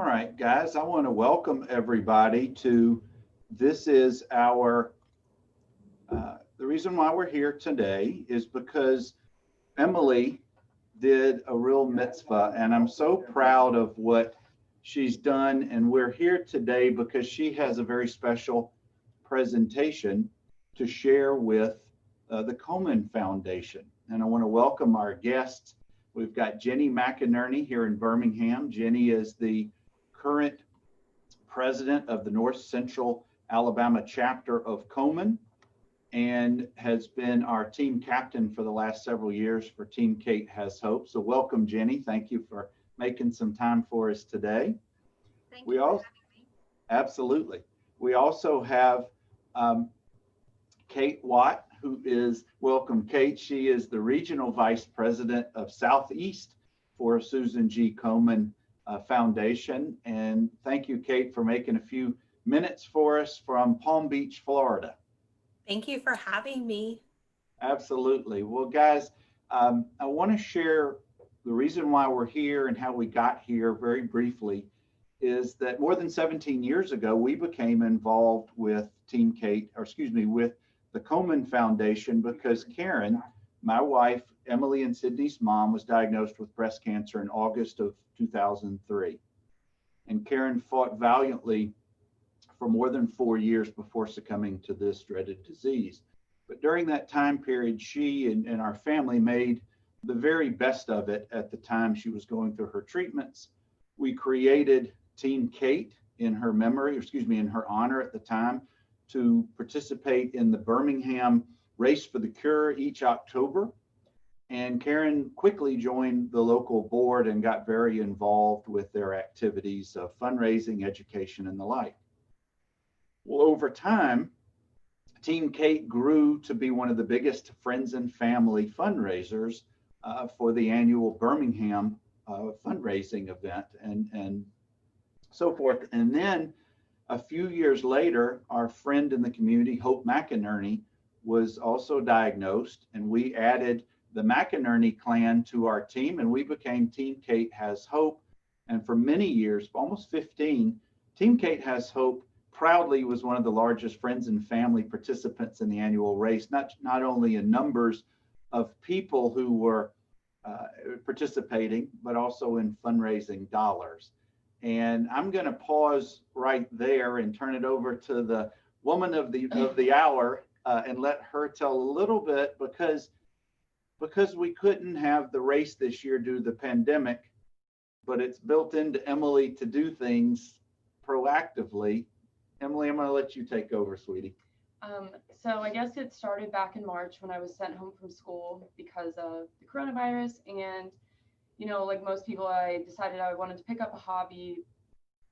right, guys, I want to welcome everybody to this is our the reason why we're here today is because Emily did a real mitzvah, and I'm so proud of what she's done. And we're here today because she has a very special presentation to share with the Komen Foundation. And I want to welcome our guests. We've got Jenny McInerney here in Birmingham. Jenny is the current president of the NorthCentral Alabama Chapter of Komen and has been our team captain for the last several years for Team Kate Has Hope. So welcome, Jenny. Thank you for making some time for us today. Thank you for having me. Absolutely. We also have Kate Watt, who is, welcome Kate, she is the Regional Vice President of Southeast for Susan G. Komen Foundation. And thank you, Kate, for making a few minutes for us from Palm Beach, Florida. Thank you for having me. Absolutely. Well, guys, I want to share the reason why we're here and how we got here very briefly is that more than 17 years ago, we became involved with Team Kate, or excuse me, with the Komen Foundation because Karen, my wife, Emily and Sidney's mom, was diagnosed with breast cancer in August of 2003. And Karen fought valiantly for more than 4 years before succumbing to this dreaded disease. But during that time period, she and our family made the very best of it at the time she was going through her treatments. We created Team Kate in her memory, or excuse me, in her honor at the time, to participate in the Birmingham Race for the Cure each October. And Karen quickly joined the local board and got very involved with their activities of fundraising, education, and the like. Well, over time, Team Kate grew to be one of the biggest friends and family fundraisers for the annual Birmingham fundraising event and so forth. And then a few years later, our friend in the community, Hope McInerney, was also diagnosed, and we added the McInerney clan to our team, and we became Team Kate Has Hope. And for many years, almost 15, Team Kate Has Hope proudly was one of the largest friends and family participants in the annual race, not only in numbers of people who were participating, but also in fundraising dollars. And I'm going to pause right there and turn it over to the woman of the hour and let her tell a little bit because we couldn't have the race this year due to the pandemic, but it's built into Emily to do things proactively. Emily, I'm going to let you take over, sweetie. So I guess it started back in March when I was sent home from school because of the coronavirus. And, you know, like most people, I decided I wanted to pick up a hobby,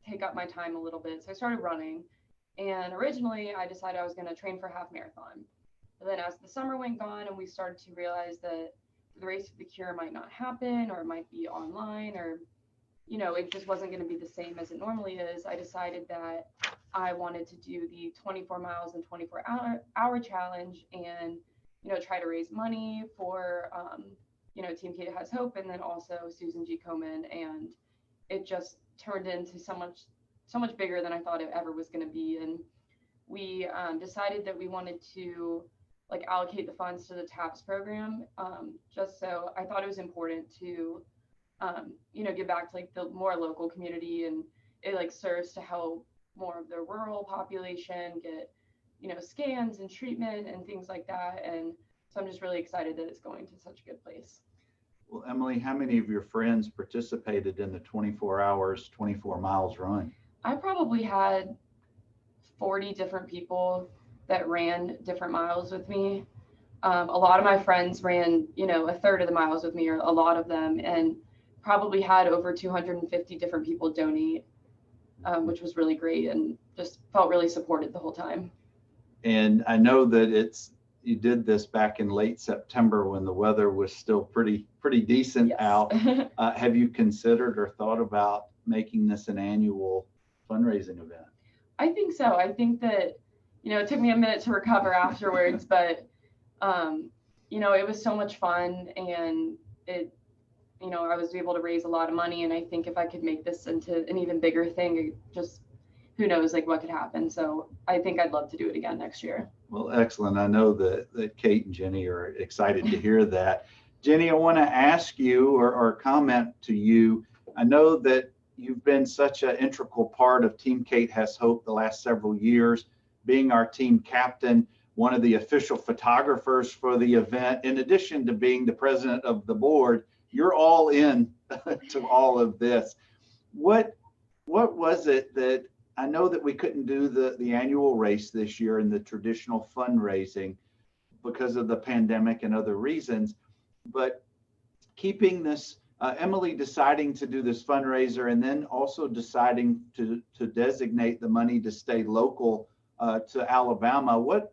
take up my time a little bit. So I started running. And originally I decided I was going to train for a half marathon. But then as the summer went on and we started to realize that the Race for the Cure might not happen, or it might be online, or, you know, it just wasn't going to be the same as it normally is, I decided that I wanted to do the 24 miles and 24-hour challenge and, you know, try to raise money for, you know, Team Kate Has Hope and then also Susan G. Komen. And it just turned into so much bigger than I thought it ever was going to be. And we decided that we wanted to like allocate the funds to the TAPS program. Just so I thought it was important to, you know, give back to like the more local community, and it like serves to help more of the rural population get, you know, scans and treatment and things like that. And so I'm just really excited that it's going to such a good place. Well, Emily, how many of your friends participated in the 24 hours, 24 miles run? I probably had 40 different people that ran different miles with me. A lot of my friends ran, you know, a third of the miles with me, or a lot of them, and probably had over 250 different people donate, which was really great and just felt really supported the whole time. And I know that you did this back in late September when the weather was still pretty decent. Yes. Out. Have you considered or thought about making this an annual fundraising event? I think so. I think that, you know, it took me a minute to recover afterwards, but, you know, it was so much fun, and it you know, I was able to raise a lot of money, and I think if I could make this into an even bigger thing, just who knows, like what could happen. So I think I'd love to do it again next year. Well, excellent. I know that Kate and Jenny are excited to hear that. Jenny, I want to ask you or comment to you. I know that you've been such an integral part of Team Kate Has Hope the last several years, being our team captain, one of the official photographers for the event. In addition to being the president of the board, you're all in to all of this. What was it that, I know that we couldn't do the annual race this year and the traditional fundraising because of the pandemic and other reasons, but keeping this, Emily deciding to do this fundraiser and then also deciding to designate the money to stay local to Alabama, what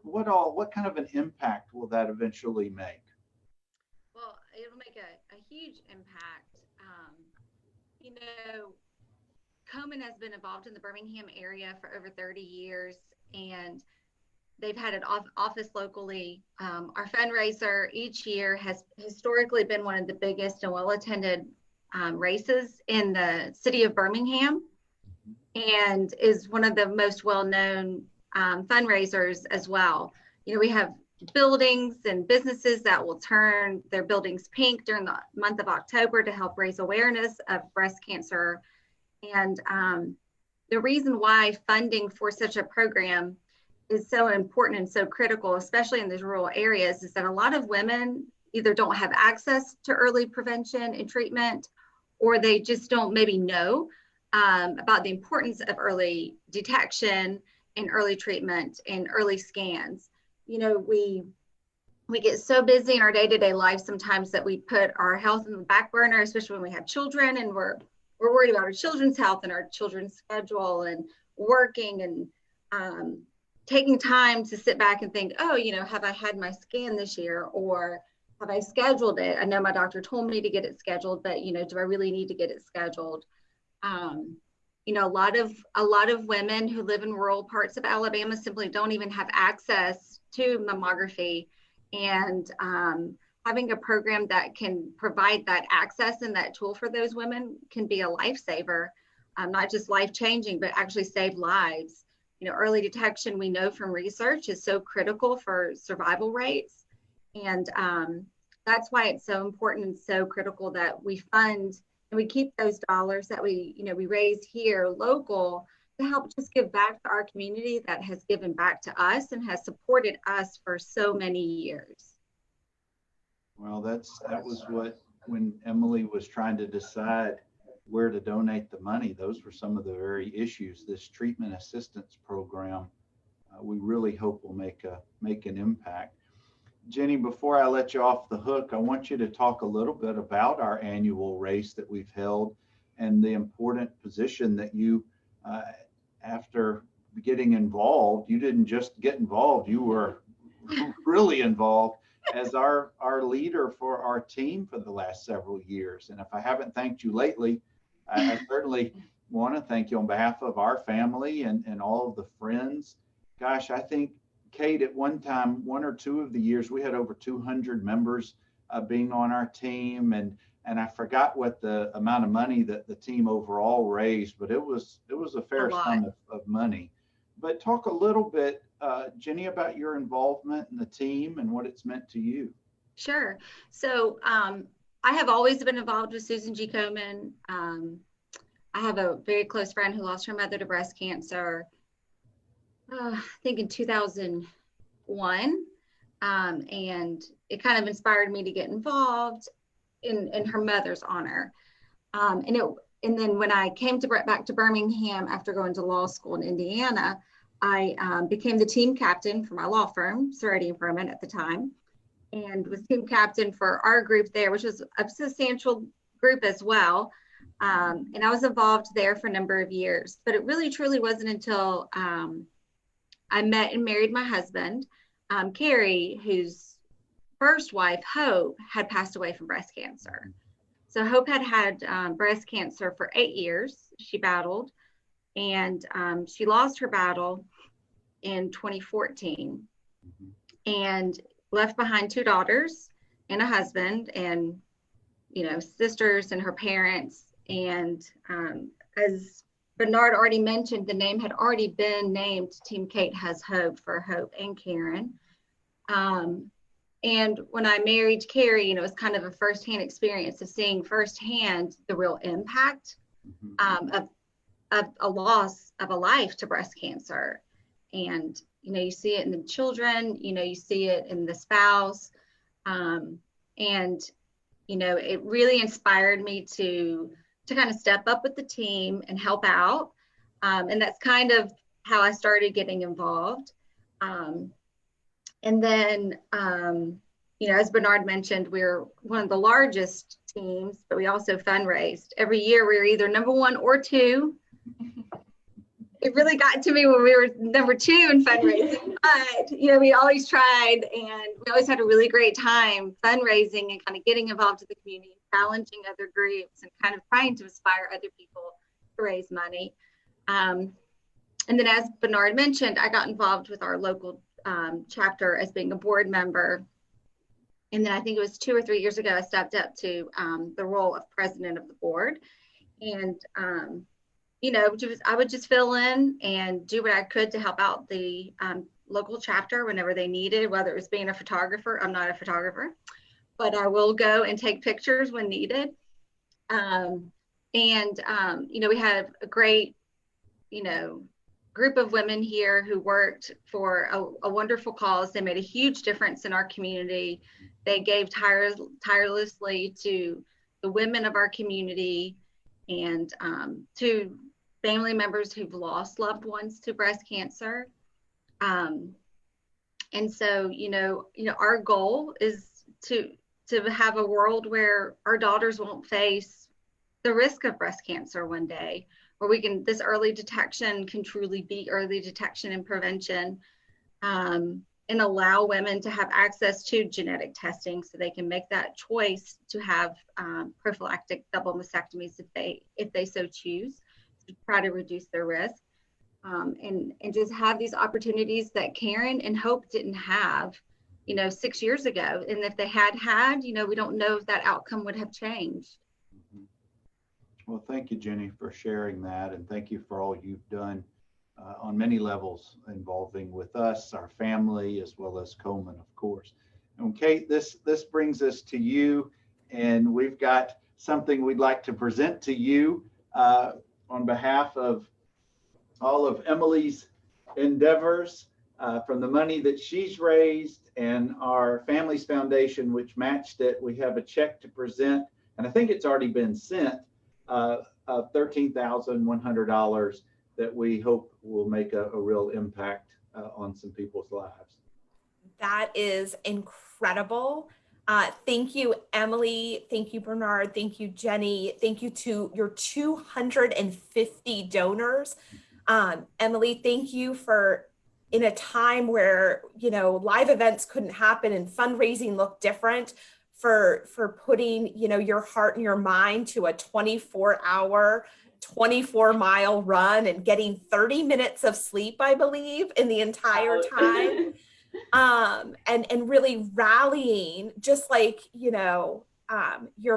kind of an impact will that eventually make? Well, it'll make a huge impact. You know, Komen has been involved in the Birmingham area for over 30 years, and they've had an office locally. Our fundraiser each year has historically been one of the biggest and well-attended races in the city of Birmingham, and is one of the most well-known fundraisers as well. You know, we have buildings and businesses that will turn their buildings pink during the month of October to help raise awareness of breast cancer. And the reason why funding for such a program is so important and so critical, especially in these rural areas, is that a lot of women either don't have access to early prevention and treatment, or they just don't maybe know about the importance of early detection and early treatment and early scans. You know, we get so busy in our day-to-day life sometimes that we put our health in the back burner, especially when we have children, and we're worried about our children's health and our children's schedule and working and taking time to sit back and think, oh, you know, have I had my scan this year, or have I scheduled it? I know my doctor told me to get it scheduled, but, you know, do I really need to get it scheduled? You know, a lot of women who live in rural parts of Alabama simply don't even have access to mammography, and having a program that can provide that access and that tool for those women can be a lifesaver, not just life-changing, but actually save lives. You know, early detection, we know from research, is so critical for survival rates. And that's why it's so important and so critical that we fund and we keep those dollars that we raise here local to help just give back to our community that has given back to us and has supported us for so many years. Well, that was what, when Emily was trying to decide where to donate the money, those were some of the very issues. This treatment assistance program, we really hope will make an impact. Jenny, before I let you off the hook, I want you to talk a little bit about our annual race that we've held and the important position that you, after getting involved, you didn't just get involved, you were really involved as our leader for our team for the last several years. And if I haven't thanked you lately, I certainly want to thank you on behalf of our family and all of the friends. Gosh, I think, Kate, at one time, one or two of the years, we had over 200 members being on our team. And I forgot what the amount of money that the team overall raised, but it was a fair sum of money. But talk a little bit, Jenny, about your involvement in the team and what it's meant to you. Sure. So I have always been involved with Susan G. Komen. I have a very close friend who lost her mother to breast cancer, I think in 2001. And it kind of inspired me to get involved in her mother's honor. And then when I came back to Birmingham after going to law school in Indiana, I became the team captain for my law firm, Cerruti and Furman at the time, and was team captain for our group there, which was a substantial group as well. And I was involved there for a number of years, but it really truly wasn't until I met and married my husband, Carrie, whose first wife, Hope, had passed away from breast cancer. So Hope had breast cancer for 8 years. She battled, and she lost her battle in 2014 and left behind 2 daughters and a husband. And, sisters and her parents. And as Bernard already mentioned, the name had already been named Team Kate Has Hope for Hope and Karen. And when I married Carrie, it was kind of a firsthand experience of seeing firsthand the real impact of a loss of a life to breast cancer. And, you see it in the children, you see it in the spouse. And, it really inspired me to kind of step up with the team and help out. And that's kind of how I started getting involved. And then, as Bernard mentioned, we're one of the largest teams, but we also fundraised. Every year we were either number 1 or 2. It really got to me when we were number 2 in fundraising, but, we always tried, and we always had a really great time fundraising and kind of getting involved in the community, challenging other groups, and kind of trying to inspire other people to raise money. And then, as Bernard mentioned, I got involved with our local chapter as being a board member. And then I think it was 2 or 3 years ago, I stepped up to the role of president of the board. And, I would just fill in and do what I could to help out the local chapter whenever they needed, whether it was being a photographer. I'm not a photographer, but I will go and take pictures when needed. We had a great, group of women here who worked for a wonderful cause. They made a huge difference in our community. They gave tirelessly to the women of our community and to family members who've lost loved ones to breast cancer. And so, our goal is to have a world where our daughters won't face the risk of breast cancer one day, where this early detection can truly be early detection and prevention, and allow women to have access to genetic testing so they can make that choice to have prophylactic double mastectomies if they so choose, to try to reduce their risk, and just have these opportunities that Karen and Hope didn't have, 6 years ago. And if they had, we don't know if that outcome would have changed. Well, thank you, Jenny, for sharing that. And thank you for all you've done on many levels involving with us, our family, as well as Komen, of course. And Kate, this brings us to you, and we've got something we'd like to present to you on behalf of all of Emily's endeavors, from the money that she's raised and our Families Foundation, which matched it. We have a check to present, and I think it's already been sent, of $13,100 that we hope will make a real impact on some people's lives. That is incredible. Thank you, Emily. Thank you, Bernard. Thank you, Jenny. Thank you to your 250 donors. Emily, thank you for, in a time where, live events couldn't happen and fundraising looked different, for putting, your heart and your mind to a 24-hour, 24-mile run and getting 30 minutes of sleep, I believe, in the entire time. And really rallying, just like, your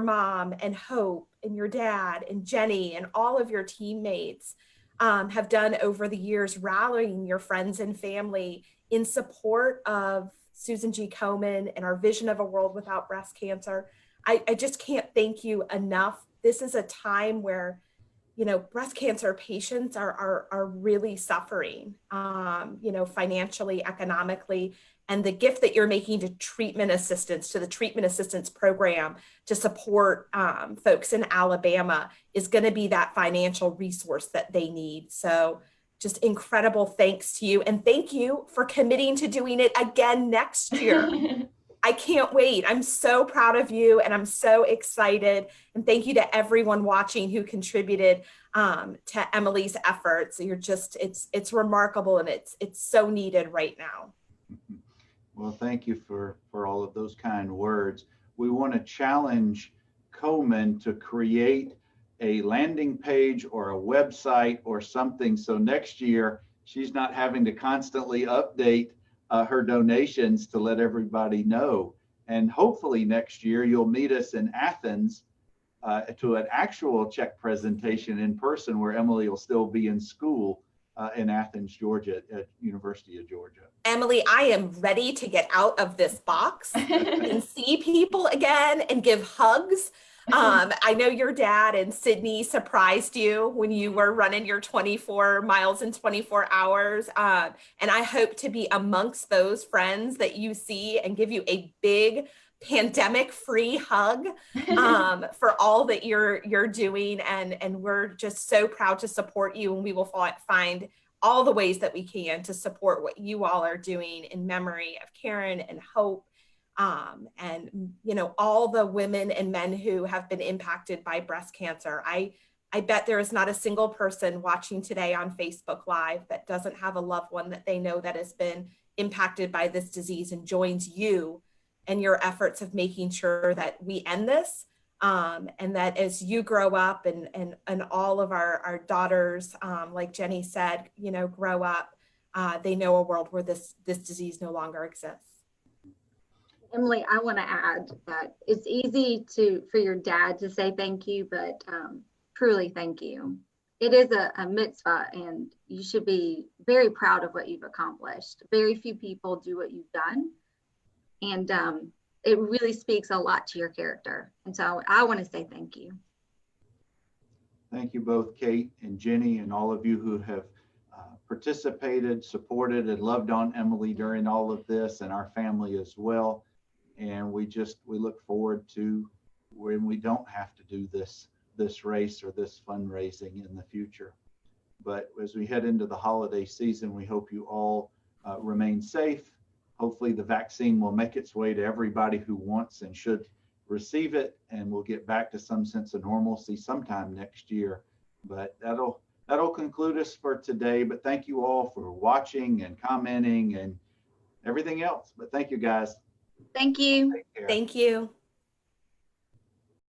mom and Hope and your dad and Jenny and all of your teammates have done over the years, rallying your friends and family in support of Susan G. Komen and our vision of a world without breast cancer. I just can't thank you enough. This is a time where, breast cancer patients are really suffering, financially, economically, and the gift that you're making to the treatment assistance program to support folks in Alabama is going to be that financial resource that they need. So just incredible thanks to you. And thank you for committing to doing it again next year. I can't wait. I'm so proud of you and I'm so excited. And thank you to everyone watching who contributed to Emily's efforts. It's remarkable, and it's so needed right now. Well, thank you for all of those kind words. We want to challenge Komen to create a landing page or a website or something, so next year she's not having to constantly update her donations to let everybody know. And hopefully next year you'll meet us in Athens to an actual check presentation in person where Emily will still be in school in Athens, Georgia, at University of Georgia. Emily, I am ready to get out of this box and see people again and give hugs. I know your dad and Sidney surprised you when you were running your 24 miles in 24 hours. And I hope to be amongst those friends that you see and give you a big pandemic-free hug for all that you're doing. And we're just so proud to support you. And we will find all the ways that we can to support what you all are doing in memory of Karen and Hope. And you know, all the women and men who have been impacted by breast cancer. I bet there is not a single person watching today on Facebook Live that doesn't have a loved one that they know that has been impacted by this disease and joins you and your efforts of making sure that we end this. And that as you grow up and all of our daughters, like Jenny said, you know, grow up, they know a world where this disease no longer exists. Emily, I want to add that it's easy for your dad to say thank you, but truly thank you. It is a mitzvah, and you should be very proud of what you've accomplished. Very few people do what you've done, and it really speaks a lot to your character. And so I want to say thank you. Thank you both, Kate and Jenny, and all of you who have participated, supported, and loved on Emily during all of this, and our family as well. And we look forward to when we don't have to do this race or this fundraising in the future. But as we head into the holiday season, we hope you all remain safe. Hopefully the vaccine will make its way to everybody who wants and should receive it, and we'll get back to some sense of normalcy sometime next year. But that'll conclude us for today. But thank you all for watching and commenting and everything else. But thank you, guys. Thank you. Take care. Thank you.